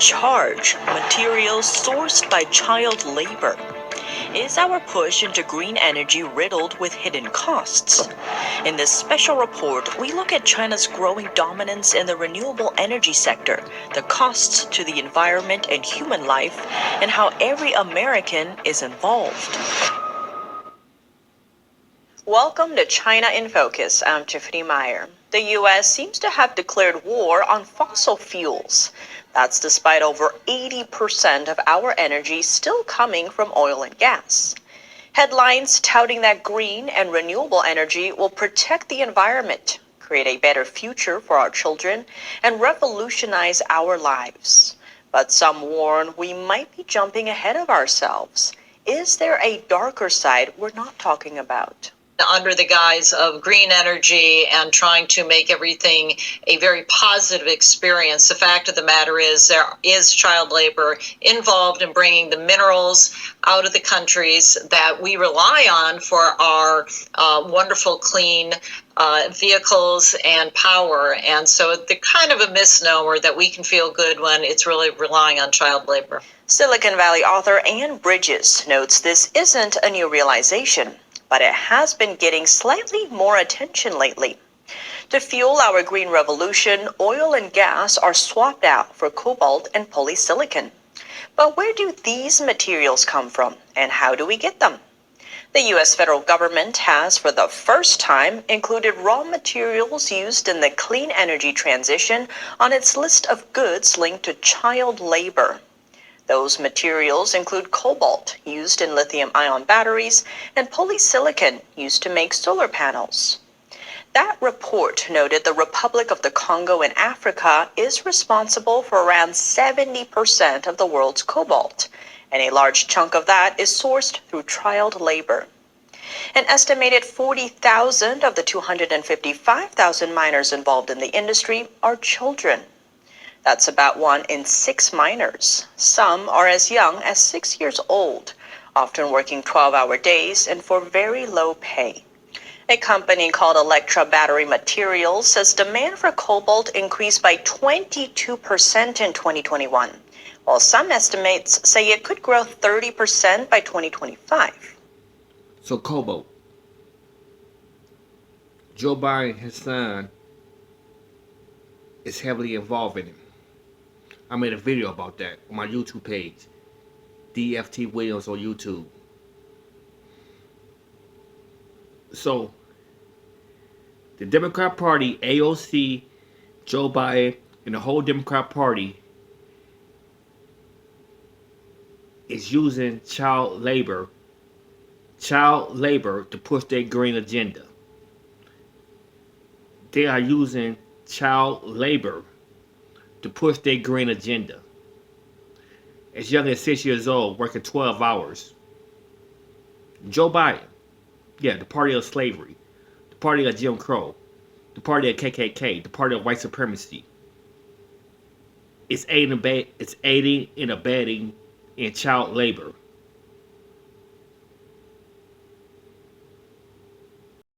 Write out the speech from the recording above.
charge materials sourced by child labor? Is our push into green energy riddled with hidden costs? In this special report, we look at China's growing dominance in the renewable energy sector, the costs to the environment and human life, and how every American is involved. Welcome to China in Focus. I'm Tiffany Meyer. The U.S. seems to have declared war on fossil fuels. That's despite over 80% of our energy still coming from oil and gas. Headlines touting that green and renewable energy will protect the environment, create a better future for our children, and revolutionize our lives. But some warn we might be jumping ahead of ourselves. Is there a darker side we're not talking about? Under the guise of green energy and trying to make everything a very positive experience. The fact of the matter is there is child labor involved in bringing the minerals out of the countries that we rely on for our wonderful clean vehicles and power. And so they're kind of a misnomer that we can feel good when it's really relying on child labor. Silicon Valley author Ann Bridges notes this isn't a new realization, but it has been getting slightly more attention lately. To fuel our green revolution, oil and gas are swapped out for cobalt and polysilicon. But where do these materials come from, and how do we get them? The U.S. federal government has, for the first time, included raw materials used in the clean energy transition on its list of goods linked to child labor. Those materials include cobalt, used in lithium-ion batteries, and polysilicon, used to make solar panels. That report noted the Republic of the Congo in Africa is responsible for around 70% of the world's cobalt, and a large chunk of that is sourced through child labor. An estimated 40,000 of the 255,000 miners involved in the industry are children. That's about 1 in 6 miners. Some are as young as 6 years old, often working 12-hour days and for very low pay. A company called Electra Battery Materials says demand for cobalt increased by 22% in 2021, while some estimates say it could grow 30% by 2025. So cobalt. Joe Biden, his son, is heavily involved in it. I made a video about that on my YouTube page, DFT Williams on YouTube. So, the Democrat Party, AOC, Joe Biden, and the whole Democrat Party is using child labor to push their green agenda. They are using child labor to push their green agenda. As young as 6 years old, working 12 hours. Joe Biden, the party of slavery, the party of Jim Crow, the party of KKK, the party of white supremacy. It's aiding and abetting in child labor.